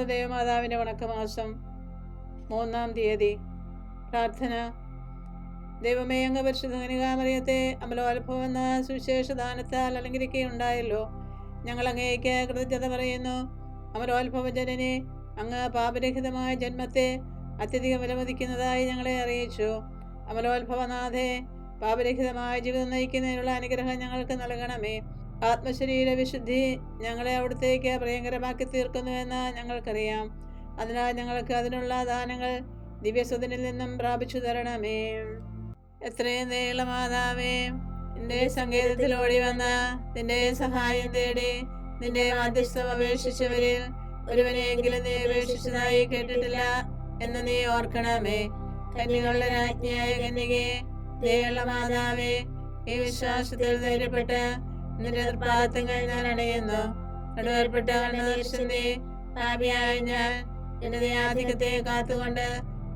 ദേവമാതാവിൻ്റെ വണക്കമാസം 3-ാം തീയതി. പ്രാർത്ഥന. ദൈവമേ, അങ്ങ് പരിശുദ്ധ കന്യകാമറിയത്തെ അമലോത്ഭവം എന്ന സുവിശേഷദാനത്താൽ അലങ്കരിക്കുകയുണ്ടായല്ലോ. ഞങ്ങൾ അങ്ങേക്ക് കൃതജ്ഞത പറയുന്നു. അമലോത്ഭവ ജനനെ, അങ്ങ് പാപരഹിതമായ ജന്മത്തെ അത്യധികം വിലമതിക്കുന്നതായി ഞങ്ങളെ അറിയിച്ചു. അമലോത്ഭവനാഥേ, പാപരഹിതമായ ജീവിതം നയിക്കുന്നതിനുള്ള അനുഗ്രഹം ഞങ്ങൾക്ക് നൽകണമേ. ആത്മശരീര വിശുദ്ധി ഞങ്ങളെ അവിടത്തേക്ക് പ്രിയങ്കരമാക്കി തീർക്കുന്നുവെന്ന് ഞങ്ങൾക്കറിയാം. അതിനാൽ ഞങ്ങൾക്ക് അതിനുള്ള ദാനങ്ങൾ ദിവ്യസുതനിൽ നിന്നും പ്രാപിച്ചു തരണമേ. എത്രയും ദയുള്ള മാതാവേ, നിന്റെ സങ്കേതത്തിൽ ഓടി വന്ന നിന്റെ സഹായം തേടി നിന്റെ മധ്യസ്ഥം അപേക്ഷിച്ചവരിൽ ഒരുവനെയെങ്കിലും നീ അപേക്ഷിച്ചതായി കേട്ടിട്ടില്ല എന്ന് നീ ഓർക്കണമേ. കന്യകളുടെ രാജ്ഞിയായ കന്യകേ, ദയുള്ള മാതാവേ, ഈ വിശ്വാസത്തിൽ ധൈര്യപ്പെട്ട് നിന്റെ പാദങ്ങൾ ഞാൻ അടയുന്നു. നടുവേർപ്പെട്ട കണ്ണുദർശനേ, പാപിയായ ഞാൻ എന്റെ ആധിക്യത്തെ കാത്തുകൊണ്ട്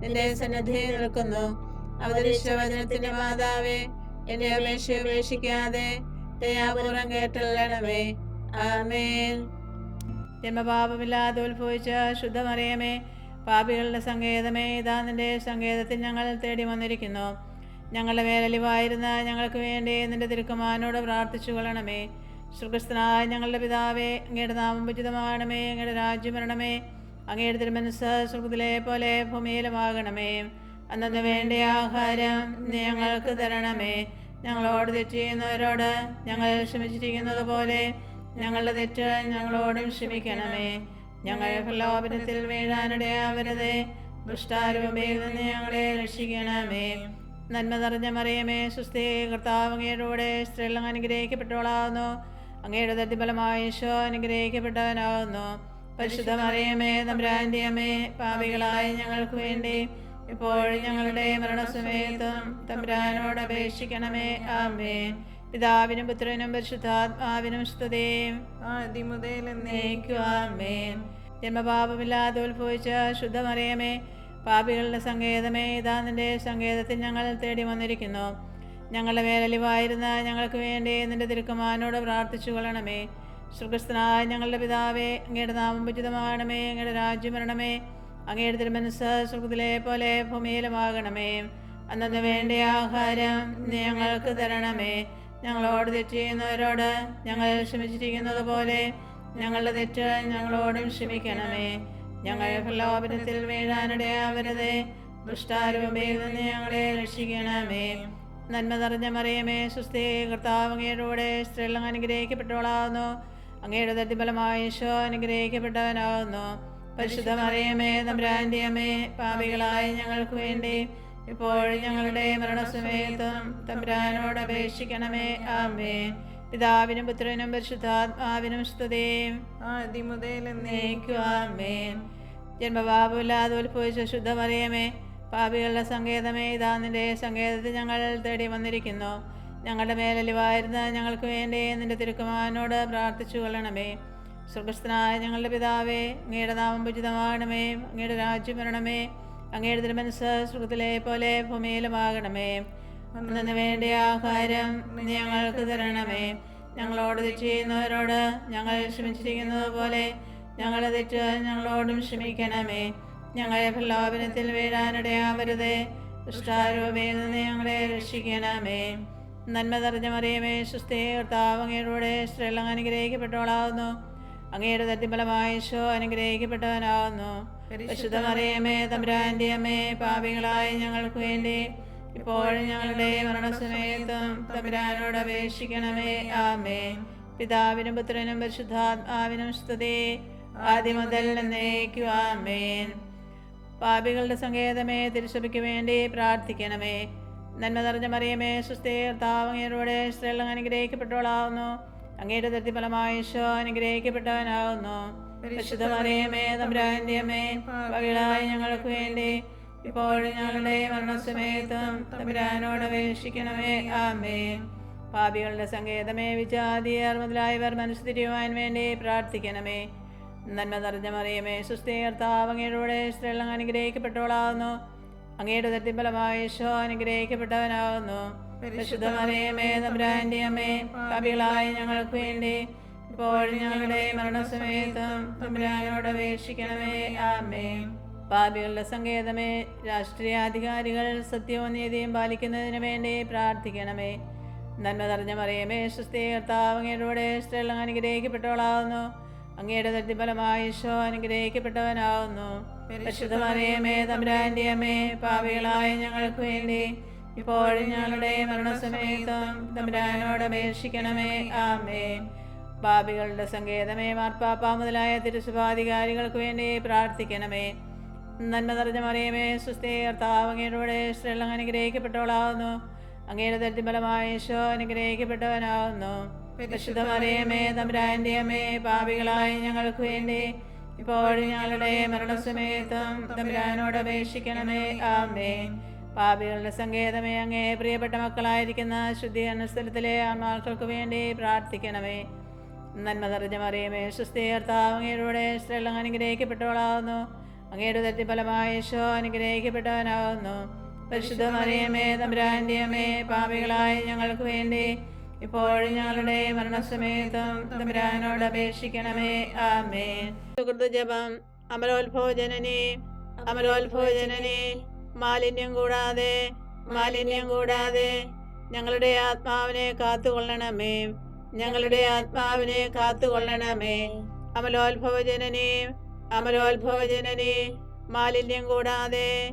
നിന്റെ സന്നദ്ധിയിൽ നിൽക്കുന്നു. അവതരിച്ച വചനത്തിന്റെ മാതാവേ, എന്റെ അപേക്ഷ ഉപേക്ഷിക്കാതെ ദയാപൂർവം കേട്ടല്ലണമേ. ആമേൻ. ജന്മപാപമില്ലാതെ ഉത്ഭവിച്ച ശുദ്ധമറിയമേ, പാപികളുടെ സങ്കേതമേ, ഇതാ നിന്റെ സങ്കേതത്തിൽ ഞങ്ങൾ തേടി വന്നിരിക്കുന്നു. ഞങ്ങളുടെ മേലലിവായിരുന്ന ഞങ്ങൾക്ക് വേണ്ടി നിന്റെ തിരുക്കുമാരനോട് പ്രാർത്ഥിച്ചു കൊള്ളണമേ. സ്വർഗ്ഗസ്ഥനായ ഞങ്ങളുടെ പിതാവേ, അങ്ങയുടെ നാമം ഉചിതമാകണമേ. അങ്ങയുടെ രാജ്യം വരണമേ. അങ്ങയുടെ തിരുമനസ്സ് സ്വർഗ്ഗത്തിലെ പോലെ ഭൂമിയിലുമാകണമേ. അന്നു വേണ്ട ആഹാരം നീ ഞങ്ങൾക്ക് തരണമേ. ഞങ്ങളോട് തെറ്റ് ചെയ്യുന്നവരോട് ഞങ്ങൾ ക്ഷമിച്ചിരിക്കുന്നത് പോലെ ഞങ്ങളുടെ തെറ്റ് ഞങ്ങളോടും ക്ഷമിക്കണമേ. ഞങ്ങൾ പ്രലോഭനത്തിൽ വീഴാനിടയാവരുതേ. ദുഷ്ടാരൂപയിൽ നിന്ന് ഞങ്ങളെ രക്ഷിക്കണമേ. നന്മ നിറഞ്ഞ മറിയമേ, സ്വസ്തി, കർത്താവ് അങ്ങയുടെ കൂടെ സ്ത്രീകൾ അനുഗ്രഹിക്കപ്പെട്ടവളാകുന്നു. അങ്ങയുടെ ദരിദ്രഫലമായ ഈശോ അനുഗ്രഹിക്കപ്പെട്ടവനാകുന്നു. പരിശുദ്ധ മറിയമേ, തമ്പുരാന്റെ അമ്മേ, പാപികളായ ഞങ്ങൾക്ക് വേണ്ടി ഇപ്പോഴും ഞങ്ങളുടെ മരണസമയത്തും തമ്പുരാനോട് അപേക്ഷിക്കണമേ. ആമേൻ. പിതാവിനും പുത്രനും പരിശുദ്ധാത്മാവിനും സ്തുതി, ആദ്യം മുതൽ എന്നേക്കും. ആമേൻ. ജന്മപാപമില്ലാതെ ഉത്ഭവിച്ച ശുദ്ധമറിയമേ, പാപികളുടെ സങ്കേതമേ, ഇതാ നിന്റെ സങ്കേതത്തിൽ ഞങ്ങൾ തേടി വന്നിരിക്കുന്നു. ഞങ്ങളുടെ മേലലിവായിരുന്ന ഞങ്ങൾക്ക് വേണ്ടി നിന്റെ തിരുക്കുമാരനോട് പ്രാർത്ഥിച്ചു കൊള്ളണമേ. സ്വർഗ്ഗസ്ഥനായ ഞങ്ങളുടെ പിതാവേ, അങ്ങയുടെ നാമം ഉചിതമാകണമേ. അങ്ങയുടെ രാജ്യം വരണമേ. അങ്ങയുടെ തിരുമനസ്സ് സ്വർഗ്ഗത്തിലെ പോലെ ഭൂമിയിലുമാകണമേ. അന്നു വേണ്ട ആഹാരം നീ ഞങ്ങൾക്ക് തരണമേ. ഞങ്ങളോട് തെറ്റ് ചെയ്യുന്നവരോട് ഞങ്ങൾ ക്ഷമിച്ചിരിക്കുന്നത് പോലെ ഞങ്ങളുടെ തെറ്റ് ഞങ്ങളോടും ക്ഷമിക്കണമേ. ഞങ്ങൾ പ്രലോഭനത്തിൽ വീഴാനിടയാവരുതേ. ദുഷ്ടാരൂപയിൽ നിന്ന് ഞങ്ങളെ രക്ഷിക്കണമേ. നന്മ നിറഞ്ഞ മറിയമേ, സ്വസ്തി, കർത്താവ് അങ്ങയുടെ കൂടെ സ്ത്രീകൾ അനുഗ്രഹിക്കപ്പെട്ടവളാകുന്നു. അങ്ങയുടെ ദരിദ്രഫലമായ ഈശോ അനുഗ്രഹിക്കപ്പെട്ടവനാകുന്നു. പരിശുദ്ധ മറിയമേ, തമ്പുരാന്റെ അമ്മേ, പാപികളായ ഞങ്ങൾക്ക് വേണ്ടി ഇപ്പോഴും ഞങ്ങളുടെ മരണസമയത്തും തമ്പുരാനോട് അപേക്ഷിക്കണമേ. ആമേൻ. പിതാവിനും പുത്രനും പരിശുദ്ധാത്മാവിനും സ്തുതി, ആദ്യം മുതൽ എന്നേക്കും. ആമേൻ. ജന്മപാപമില്ലാതെ ഉത്ഭവിച്ച ശുദ്ധമറിയമേ, പാപികളുടെ സങ്കേതമേ, ഇതാ നിന്റെ സങ്കേതത്തിൽ ഞങ്ങൾ തേടി വന്നിരിക്കുന്നു. ഞങ്ങളുടെ മേലലിവായിരുന്ന ഞങ്ങൾക്ക് വേണ്ടി നിന്റെ തിരുക്കുമാരനോട് പ്രാർത്ഥിച്ചു കൊള്ളണമേ. സ്വർഗ്ഗസ്ഥനായ ഞങ്ങളുടെ പിതാവേ, അങ്ങയുടെ നാമം ഉചിതമാകണമേ. അങ്ങയുടെ രാജ്യം വരണമേ. അങ്ങയുടെ തിരുമനസ്സ് സ്വർഗ്ഗത്തിലെ പോലെ ഭൂമിയിലുമാകണമേ. അന്നു വേണ്ട ആഹാരം നീ ഞങ്ങൾക്ക് തരണമേ. ഞങ്ങളോട് തെറ്റ് ചെയ്യുന്നവരോട് ഞങ്ങൾ ക്ഷമിച്ചിരിക്കുന്നത് പോലെ ഞങ്ങളുടെ തെറ്റ് ഞങ്ങളോടും ക്ഷമിക്കണമേ. ഞങ്ങളെ പ്രലോഭനത്തിൽ വീഴാനിടയാവരുതേ. ദുഷ്ടാരൂപയിൽ നിന്ന് ഞങ്ങളെ രക്ഷിക്കണമേ. നന്മ നിറഞ്ഞ മറിയമേ, സ്വസ്തി, കർത്താവ് അങ്ങയുടെ കൂടെ സ്ത്രീകൾ അനുഗ്രഹിക്കപ്പെട്ടവളാകുന്നു. അങ്ങയുടെ ദരിദ്രഫലമായ ഈശോ അനുഗ്രഹിക്കപ്പെട്ടവനാകുന്നു. പരിശുദ്ധ മറിയമേ, തമ്പുരാന്റെ അമ്മേ, പാപികളായ ഞങ്ങൾക്ക് വേണ്ടി ഇപ്പോഴും ഞങ്ങളുടെ മരണസമയത്തും തമ്പുരാനോട് അപേക്ഷിക്കണമേ. ആമേൻ. പിതാവിനും പുത്രനും പരിശുദ്ധാത്മാവിനും സ്തുതി, ആദ്യം മുതൽ എന്നേക്കും. ആമേൻ. പാപികളുടെ സങ്കേതമേ, തിരുസഭയ്ക്ക് വേണ്ടി പ്രാർത്ഥിക്കണമേ. നന്മ നിറഞ്ഞ മറിയമേ, സ്വസ്തി, കർത്താവ് അങ്ങയുടെ കൂടെ സ്ത്രീകൾ അനുഗ്രഹിക്കപ്പെട്ടവളാകുന്നു. അങ്ങയുടെ ദരിദ്രഫലമായ ഈശോ അനുഗ്രഹിക്കപ്പെട്ടവനാകുന്നു. പരിശുദ്ധ മറിയമേ, തമ്പുരാന്റെ അമ്മേ, പാപികളായ ഞങ്ങൾക്ക് വേണ്ടി ഇപ്പോഴും ഞങ്ങളുടെ മരണസമയത്തും തമ്പുരാനോട് അപേക്ഷിക്കണമേ. ആമേൻ. പാപികളുടെ സങ്കേതമേ, വിജാതിയർ മുതലായവർ മനസ്സ് തിരിയുവാൻ വേണ്ടി പ്രാർത്ഥിക്കണമേ. നന്മ നിറഞ്ഞ മറിയമേ, സ്വസ്തി, കർത്താവ് അങ്ങയുടെ കൂടെ സ്ത്രീകൾ അനുഗ്രഹിക്കപ്പെട്ടവളാകുന്നു. അങ്ങയുടെ ദരിദ്രഫലമായ ഈശോ അനുഗ്രഹിക്കപ്പെട്ടവനാകുന്നു. പരിശുദ്ധ മറിയമേ, തമ്പുരാന്റെ അമ്മേ, പാപികളായ ഞങ്ങൾക്ക് വേണ്ടി ഇപ്പോഴും ഞങ്ങളുടെ മരണസമയത്തും തമ്പുരാനോട് അപേക്ഷിക്കണമേ. ആമേൻ. പാപികളുടെ സങ്കേതമേ, രാഷ്ട്രീയാധികാരികൾ സത്യവും നീതിയും പാലിക്കുന്നതിന് വേണ്ടി പ്രാർത്ഥിക്കണമേ. നന്മ നിറഞ്ഞ മറിയമേ, സ്വസ്തി, കർത്താവ് അങ്ങയുടെ സ്ത്രീകൾ അനുഗ്രഹിക്കപ്പെട്ടവളാവുന്നു. അങ്ങയുടെ ദരിദ്രഫലമായി ഈശോ അനുഗ്രഹിക്കപ്പെട്ടവനാവുന്നു. പരിശുദ്ധ മറിയമേ, തമ്പുരാന്റെ അമ്മേ, പാപികളായ ഞങ്ങൾക്ക് വേണ്ടി ഇപ്പോഴും ഞങ്ങളുടെ മരണസമയത്തും തമ്പുരാനോട് അപേക്ഷിക്കണമേ. ആമേൻ. പാപികളുടെ സങ്കേതമേ, മാർപ്പാപ്പ മുതലായ തിരുസഭാധികാരികൾക്ക് വേണ്ടി പ്രാർത്ഥിക്കണമേ. നന്മ നിറഞ്ഞ മറിയമേ, സ്വസ്തി, കർത്താവ് അങ്ങയുടെ സ്ത്രീകൾ അനുഗ്രഹിക്കപ്പെട്ടവളാവുന്നു. അങ്ങയുടെ ദരിദ്രഫലമായി ഈശോ അനുഗ്രഹിക്കപ്പെട്ടവനാവുന്നു. പരിശുദ്ധ മറിയമേ, തമ്പുരാന്റെ അമ്മേ, പാപികളായ ഞങ്ങൾക്ക് വേണ്ടി ഇപ്പോഴും ഞങ്ങളുടെ മരണസമയത്തും തമ്പുരാനോട് അപേക്ഷിക്കണമേ. ആമേൻ. പാപികളുടെ സങ്കേതമേ, അങ്ങേ പ്രിയപ്പെട്ട മക്കളായിരിക്കുന്ന ശുദ്ധീകരണ സ്ഥലത്തിലെ ആത്മാക്കൾക്ക് വേണ്ടി പ്രാർത്ഥിക്കണമേ. നന്മ നിറഞ്ഞ മറിയമേ, സ്വസ്തി, കർത്താവ് അങ്ങയുടെ സ്ത്രീകൾ അനുഗ്രഹിക്കപ്പെട്ടവളാവുന്നു. അങ്ങയുടെ ദരിദ്രഫലമായി ഈശോ അനുഗ്രഹിക്കപ്പെട്ടവനാവുന്നു. പരിശുദ്ധ മറിയമേ, തമ്പുരാന്റെ അമ്മേ, പാപികളായ ഞങ്ങൾക്ക് വേണ്ടി ഇപ്പോഴും ഞങ്ങളുടെ മരണസമയത്തും തമ്പുരാനോട് അപേക്ഷിക്കണമേ. ആമേൻ. സുഹൃത്തുജപം. അമലോത്ഭവജനനേ, അമലോത്ഭവജനനേ, മാലിന്യം കൂടാതെ ഞങ്ങളുടെ ആത്മാവിനെ കാത്തുകൊള്ളണമേ. ഞങ്ങളുടെ ആത്മാവിനെ കാത്തുകൊള്ളണമേ. അമലോത്ഭവജനനേ, അമലോത്ഭവജനനേ, മാലിന്യം കൂടാതെ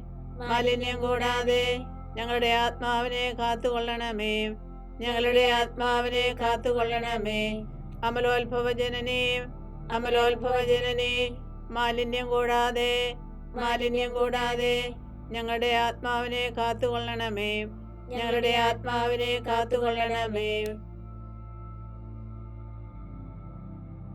ഞങ്ങളുടെ ആത്മാവിനെ കാത്തുകൊള്ളണമേ. ഞങ്ങളുടെ ആത്മാവിനെ കാത്തുകൊള്ളണമേ. അമലോത്ഭവജനനേ, അമലോത്ഭവജനനേ, മാലിന്യം കൂടാതെ ഞങ്ങളുടെ ആത്മാവിനെ കാത്തുകൊള്ളണമേ. ഞങ്ങളുടെ ആത്മാവിനെ കാത്തുകൊള്ളണമേ.